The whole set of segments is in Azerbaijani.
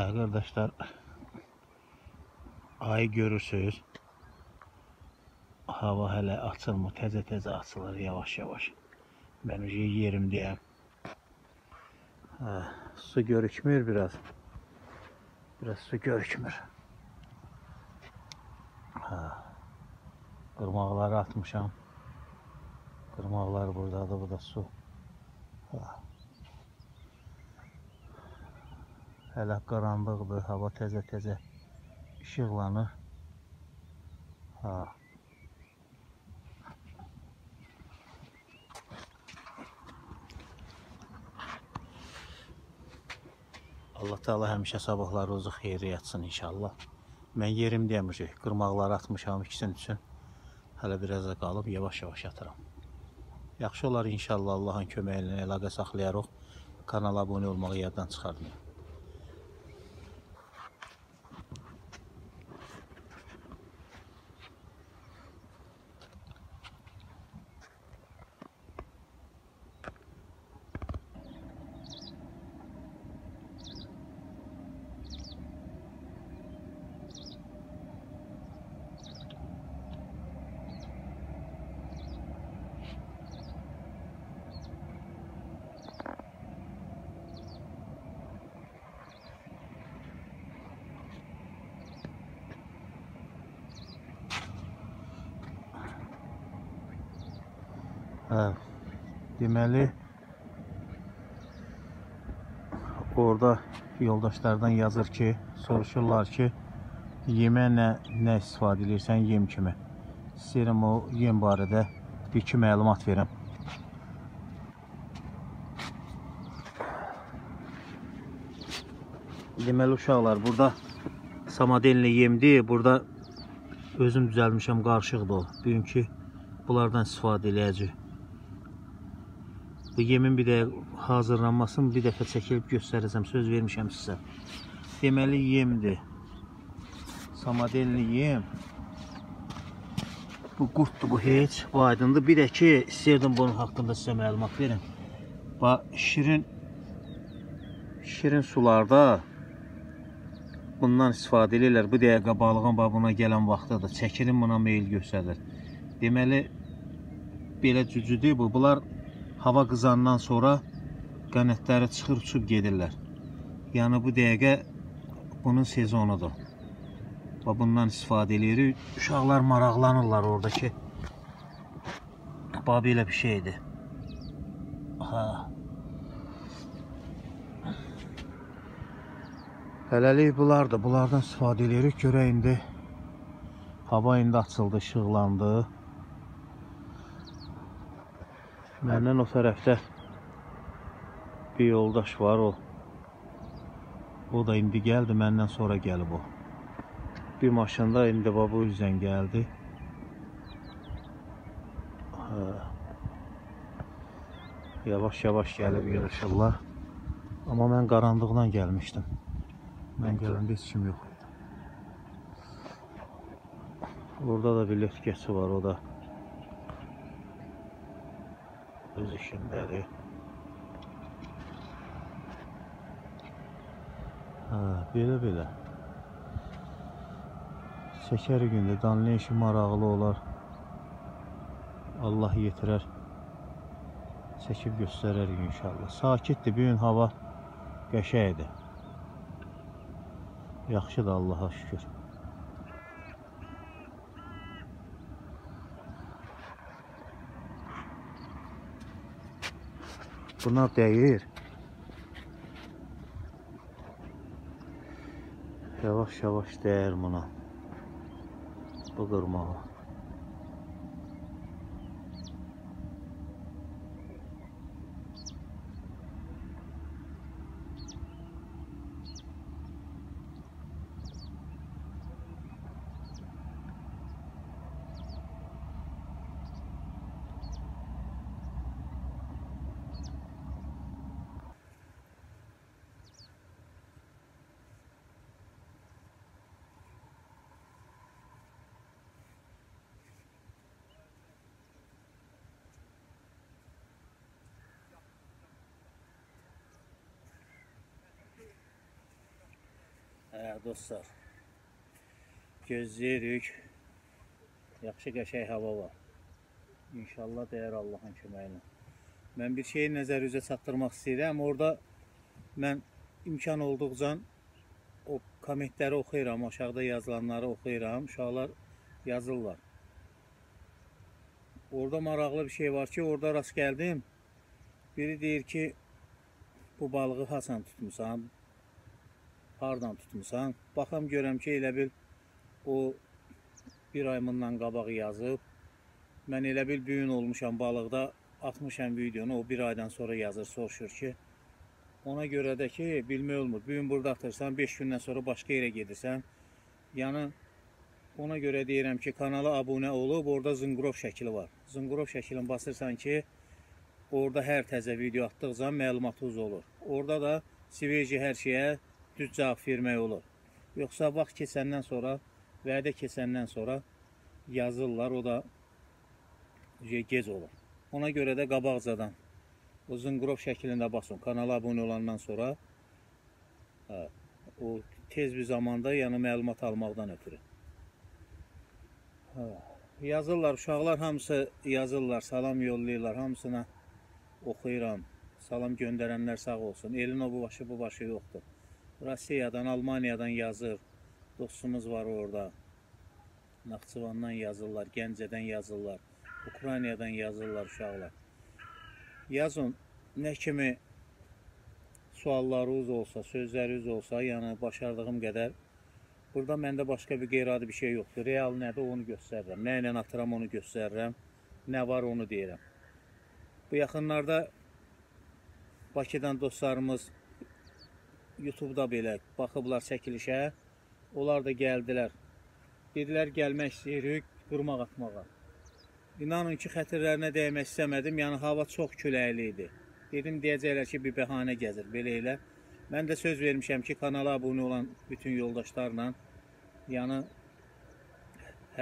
Arkadaşlar, ayı görürsünüz. Hava hele açılmır, teze açılır yavaş yavaş. Ben yerimdeyim. Su görükmür biraz. Biraz su görükmür. Qırmaqları atmışam. Qırmaqlar buradadır, bu da su. Hələ qaranlıqdır, hava təzə işıqlanır. Allah Teala həmişə sabahlarınızı xeyirli yatsın inşallah. Mən yerimdəyim, qırmaqları atmışam ikisinin üçün. Hələ biraz da qalıb yavaş-yavaş yatıram. Yaxşı olar inşallah, Allahın köməyi ilə əlaqə saxlayarıq. Kanala abunə olmağı yaddan çıxarmayın. Deməli, orada yoldaşlardan yazır ki, soruşurlar ki, yemə nə istifadə edirsən yem kimi. İstəyirəm o yem barədə bir-iki məlumat verim. Deməli uşaqlar, burada samadelli yemdir. Burada özüm düzəlmişəm, qarışıqdır o. Bugünkü bunlardan istifadə edəcəyik. Bu yemin bir də hazırlanmasını bir dəfə çəkilib göstərəcəm, söz vermişəm sizə. Deməli yemdir. Samadelli yem. Bu qurtdur, bu heç. Bu aydındır. Bir də ki, istəyirdim bunun haqqında sizə məlumat verin. Şirin sularda bundan istifadə edirlər. Bu dəqiqə balığın buna gələn vaxtıdır. Çəkilin buna meyil göstərir. Deməli, belə cücüdür bu. Bunlar hava qızandan sonra qənətləri çıxır, uçub gedirlər. Yəni bu dəqiqə bunun sezonudur. Bundan istifadə edirik. Uşaqlar maraqlanırlar oradakı. Belə bir şeydir. Hələlik bunlardır. Bunlardan istifadə edirik. Görək indi. Hava indi açıldı, işıqlandı. Məndən o tərəfdə bir yoldaş var, o da indi gəldi, məndən sonra gəlib o. Bir maşında indi bu üzdən gəldi. Yavaş-yavaş gəlib yığışırlar. Amma mən qaranlıqdan gəlmişdim. Mən gələndə heç kim yox idi. Orada da bir lötkəsi var, o da öz işindədir. Belə. Çəkər gündə danlı işi maraqlı olar. Allah yetirər. Çəkib göstərərik inşallah. Sakitdir, bugün hava qəşəkdir. Yaxşıdır, Allaha şükür. Bunlar dəyir. Yavaş-yavaş dəyir buna. Bu qırmağa. Dostlar, gözləyirik. Yaxşı qəşəng hava var. İnşallah dəyər Allahın köməyi ilə. Mən bir şeyi nəzərinizə çatdırmaq istəyirəm. Orada mən imkan olduqca o kommentləri oxuyuram, aşağıda yazılanları oxuyuram. Uşaqlar yazırlar. Orada maraqlı bir şey var ki, orada rast gəldim. Biri deyir ki, bu balığı haçan tutmusan, hardan tutmusan. Baxam görəm ki, elə bil o bir ay bundan qabaq yazıb. Mən elə bil bu gün olmuşam balıqda, atmışam videonu, o bir aydan sonra yazır, soruşur ki, ona görə də ki, bilmək olmur. Bu gün burada atırsan, 5 gündən sonra başqa yerə gedirsən. Yəni, ona görə deyirəm ki, kanala abunə olub, orada zınqrov şəkili var. Zınqrov şəklini basırsan ki, orada hər təzə video atdıqca məlumatınız olur. Orada da siveji hər şeyə düz cavab vermək olur. Yoxsa vaxt keçəndən sonra, vədə keçəndən sonra yazırlar, o da gec olur. Ona görə də qabaqcadan o zınqrov şəklində basın. Kanala abunə olandan sonra o tez bir zamanda yəni məlumat almaqdan ötürü. Yazırlar, uşaqlar hamısı yazırlar, salam yollayırlar, hamısına oxuyuram. Salam göndərənlər sağ olsun. Elin o bu başı yoxdur. Rusiyadan, Almaniyadan yazır. Dostumuz var orada. Naxçıvandan yazırlar, Gəncədən yazırlar. Ukraynadan yazırlar uşaqlar. Yazın, nə kimi suallarınız olsa, sözləriniz olsa, yəni başardığım qədər. Burada məndə başqa bir qeyri-adi bir şey yoxdur. Real nədir, onu göstərirəm. Nə ilə atıram, onu göstərirəm. Nə var, onu deyirəm. Bu yaxınlarda Bakıdan dostlarımız YouTube'da belə baxıblar çəkilişə. Onlar da gəldilər. Dedilər, gəlmək istəyirik, qırmaq atmağa. İnanın ki, xətirlərinə dəymək istəmədim. Yəni, hava çox küləkli idi. Dedim, deyəcəklər ki, bir bəhanə gəzir, belə elə. Mən də söz vermişəm ki, kanala abunə olan bütün yoldaşlarla, yəni,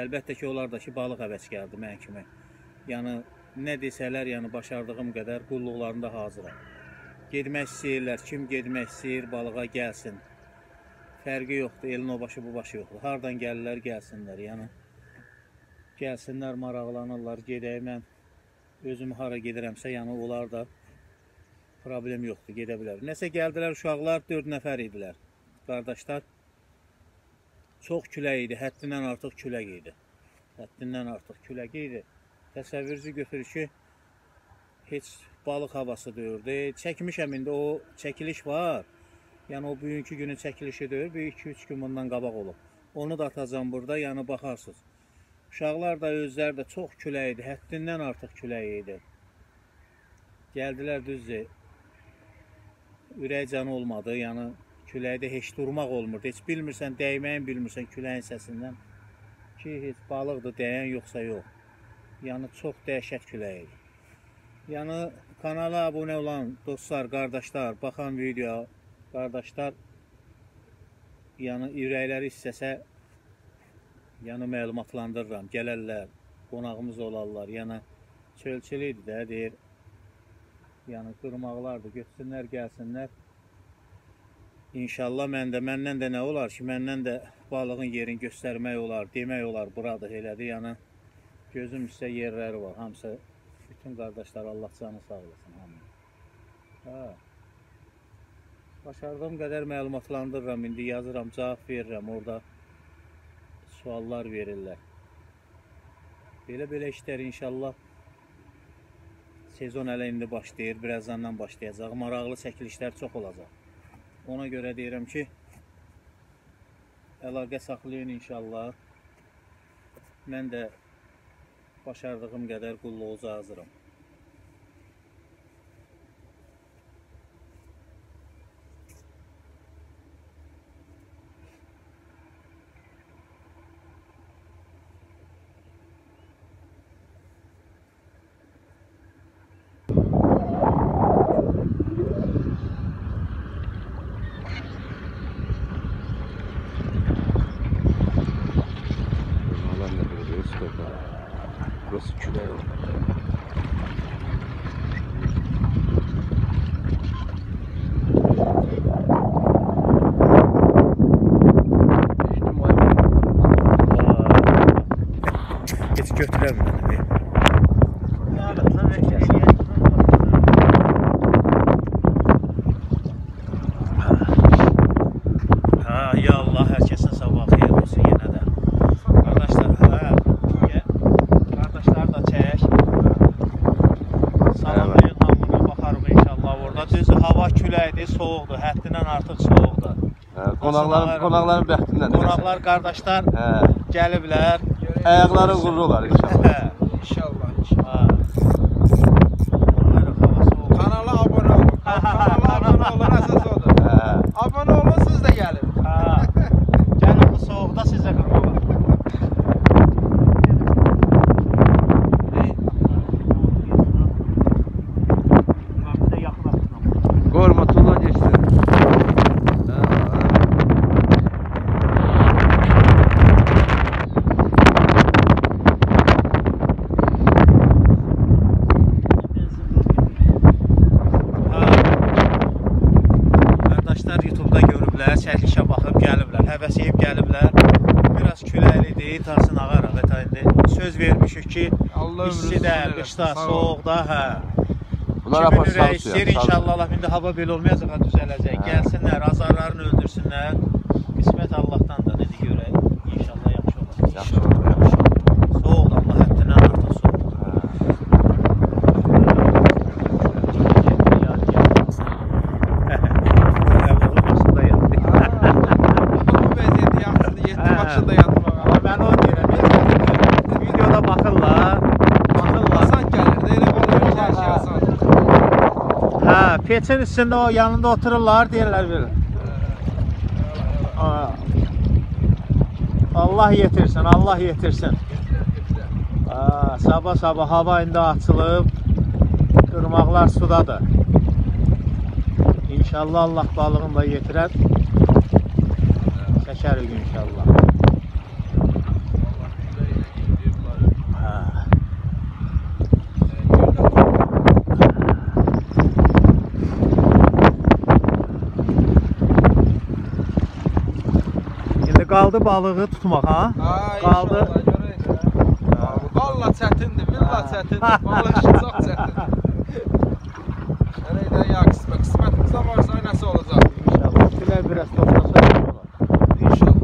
əlbəttə ki, onlar da ki, balıq həvəs gəldi mən kimi. Yəni, nə desələr, yəni, başardığım qədər qulluqlarında hazıram. Gedmək istəyirlər, kim gedmək istəyir, balığa gəlsin. Fərqi yoxdur, elin o başı, bu başı yoxdur. Hardan gəlirlər, gəlsinlər, yəni. Gəlsinlər, maraqlanırlar, gedək mən özüm hara gedirəmsə, yəni onlar da problem yoxdur, gedə bilər. Nəsə gəldilər uşaqlar, 4 nəfər idilər, qardaşlar. Çox külək idi, həddindən artıq külək idi. Həddindən artıq külək idi. Təsəvvürünüzü götürür ki, heç balıq havası döyürdü. Çəkmişəm indi, o çəkiliş var. Yəni o bugünkü günün çəkilişi deyir, bir 2-3 gün bundan qabaq olub. Onu da atacam burada, yəni baxarsınız. Uşaqlar da özləri də çox külək idi, həddindən artıq külək idi. Gəldilər düzdür, ürək canı olmadı, yəni küləkdə heç durmaq olmurdu. Heç bilmirsən, dəyməyin bilmirsən küləyin səsindən ki, heç balıqdır, dəyən yoxsa yox. Yəni çox dəhşət külək idi. Yəni kanala abunə olan dostlar, qardaşlar, baxan video, qardaşlar, yəni ürəkləri istəsə, yəni məlumatlandırıram, gələrlər, qonağımız olarlar, yəni çölçülü idi də, deyir, yəni qırmaqlardır, götürsünlər, gəlsinlər. İnşallah məndən də nə olar ki, məndən də balığın yerini göstərmək olar, demək olar, buradır, elədir, yəni gözüm üstə yerləri var, hamısı, bütün qardaşlar, Allah canı sağ olasın, hamı. Başardığım qədər məlumatlandırıram, indi yazıram, cavab verirəm, orada suallar verirlər. Belə işlər inşallah sezon hələ indi başlayır, birazdan başlayacaq, maraqlı çəkilişlər çox olacaq. Ona görə deyirəm ki, əlaqə saxlayın inşallah. Mən də başardığım qədər qulluğunuza hazıram. Burası külək oldu. Düzdür, hava küləkdir, soğuqdur, həddindən artıq soğuqdur. Qonaqların bəxtindən. Qonaqlar, qardaşlar gəliblər. Ayaqları uğurlu olar inşallah. İnşallah. Kanala abone olun. Kanala abone olun, əsas odur. Abone olun, siz də gəlin. Gəlin bu soğuqda sizə qırmaq. Qorma, tulla geçsin. Qardaşlar YouTube'da görüblər, çəkilişə baxıb gəliblər, həvəs yeyib gəliblər. Biraz küləklidir, tasın ağaraq indi. Söz vermişik ki, istidə, qışda, soğuqda, kimin ürəyi istəyir, inşallah Allah, indi hava belə olmayacaq, düzələcək. Gəlsinlər, azarlarını öldürsünlər. Qismət Allah'tandır, necə görək, inşallah yaxşı olur. Yaxşı olur. Soğuqdur, Allah həddindən artıq soğuqdur. Mən o deyirəm, videoda baxırlar. Asan gəlir, elə olur, hər şey asan. Peçin üstündə o yanında otururlar, deyirlər belə. Allah yetirsin, Allah yetirsin. Sabah hava indi açılıb, qırmaqlar sudadır. İnşallah Allah balığını da yetirər. Çəkərik inşallah. İndi qaldı balığı tutmaq, ha? Qaldı. Valla çətindir, villa çətindir, balıq işi çox çətindir. Nereydən ya qismətimizdə varsa nəsə olacaq. İnşallah, külək biraz toplasa olur. İnşallah.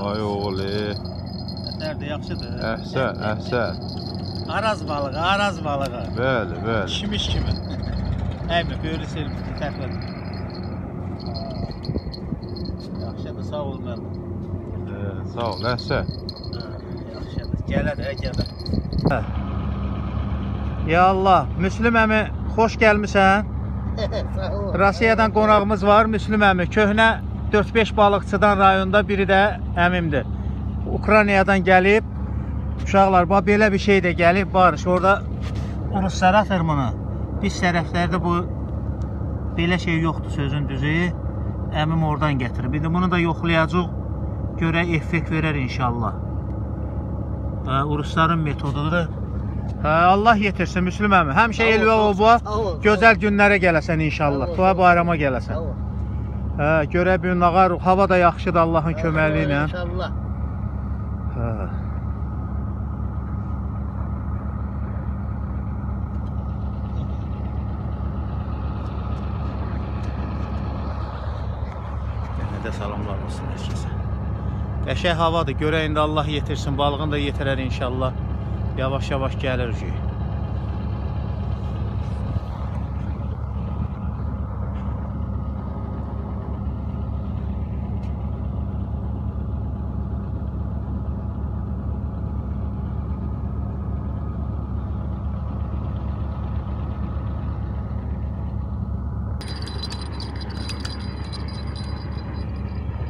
Ay oğlu. Nerede yaxşıdır? Əhsən. Araz balığı. Bəli. Şimiş kimi. Əymi, böyrü servis tərəflər. Yaxşıdır, sağ ol mən. Sağ ol, əhsən. Yaxşıdır, gələr. Ya Allah, Müslüm əmi, xoş gəlmisən. Rusiyadan qonağımız var, Müslüm əmi. Köhnə 4-5 balıqçıdan rayonda biri də əmimdir. Ukraynadan gəlib, uşaqlar, belə bir şey də gəlib, barış. Orada Rus tərəfdir bunu. Biz tərəflərdə bu belə şey yoxdur, sözün düzü. Əmim oradan gətirib. Bir də bunu da yoxlayacaq, görək effekt verər inşallah. Rusların metodudur. Allah yetirsin Müslüm əmi. Həmişə elvə oba, gözəl günlərə gələsən inşallah. Tuha bayrama gələsən. Görək bir nağar, hava da yaxşıdır Allahın köməkliyi ilə. İnşallah. Yenə də salamlar olsun hər kəsə. Qəşəng havadır, görək indi Allah yetirsin, balığını da yetirər inşallah. Yavaş-yavaş gəlir ki.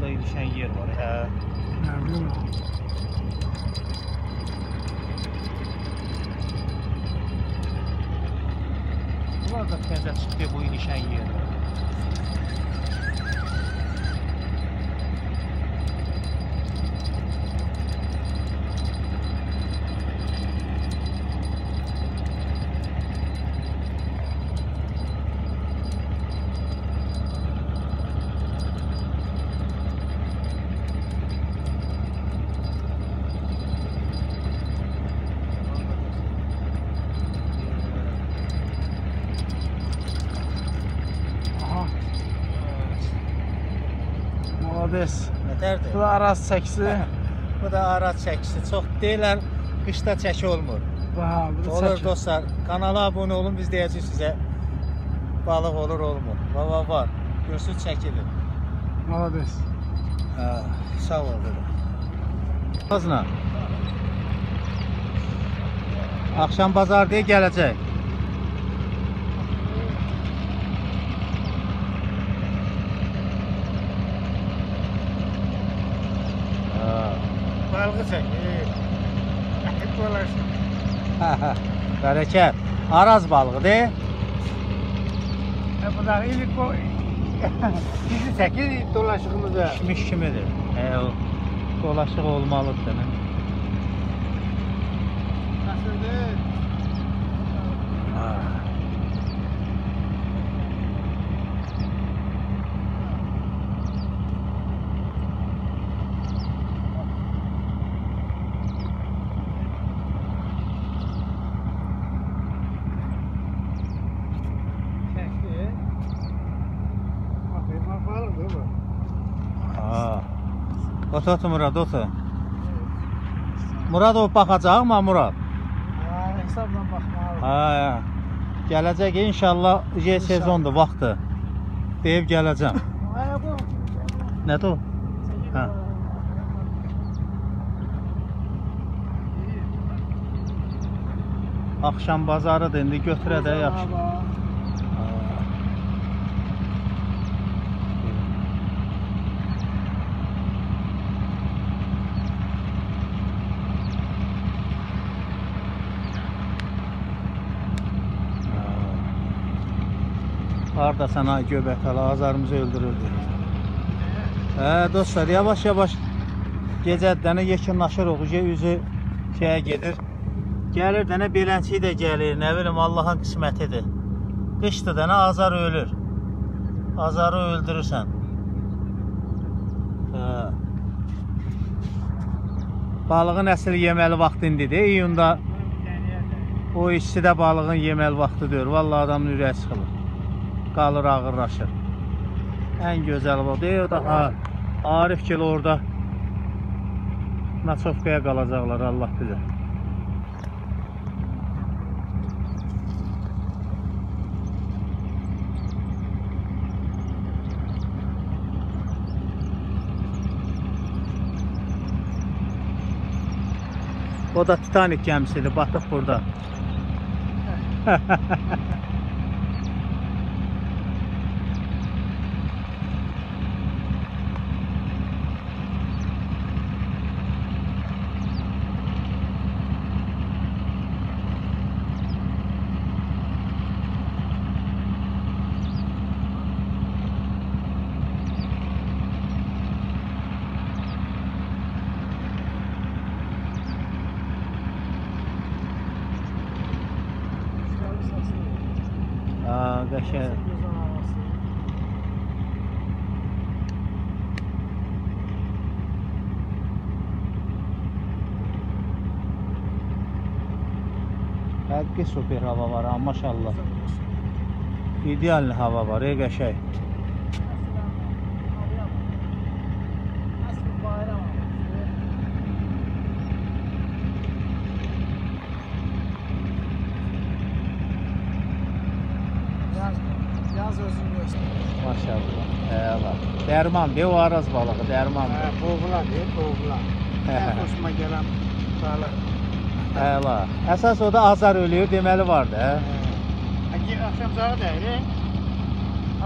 Burada ilişən yer var, Bunlar da təzə çıxdı bu ilişən yer. Malades. Nətərdir? Bu da araz çəkisi. Bu da araz çəkisi. Çox deyirlər, qışda çəki olmur. Bax, bu da Olur çəki. dostlar, kanala abunə olun, biz deyəcəyik sizə balıq olur, olmur. Var. Görsünüz çəkilir. Malades. Sağ ol dedi. Azna. Axşam bazar deyə gələcək. Balığı çəkir. Dolaşır. Bərəkət. Araz balığıdır. Bu da ilik o. Bizi çəkir dolaşığımıza. Pişmiş kimidir. O dolaşıq olmalıdır. Nasıldır? Otur Murad, otur. Murad o baxacaq mı Murad? Hesabla baxmalı. Gələcək inşallah sezondur, vaxtı. Deyib gələcəm. Nədir o? Axşam bazarıdır, indi götürə də yaxşı. Hardasan ay göbək hala, azarımızı öldürürdü. Dostlar, yavaş-yavaş gecə dənə yekunlaşırıq, üzü şeyə gedir. Gəlir dənə belənçi də gəlir, nə bilim Allahın qismətidir. Qışdır dənə azar ölür. Azarı öldürürsən. Balığın əsl yeməli vaxtı indidir. İyunda o istidə balığın yeməli vaxtı deyir. Vallahi adamın ürəyi sıxılır. Qalır, ağırlaşır. Ən gözəl o deyir. Arif ki orada Naçovkaya qalacaqlar, Allah bilir. O da Titanic gəmisidir, batıb burada. Qəşəng. Həqiqi super hava var, maşallah. İdeal hava var, qəşəng. Yaz özünü göstərir. Maşallah. Dərman deyə o araz balığı, dərman. Boğulan deyil, boğulan. Ən xoşuma gələn balıq. Əla. Əsas o da azar ölüyor deməli var da. Axşam saat deyil.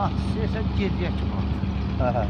İstəyirsən gecəyə çıxmaq.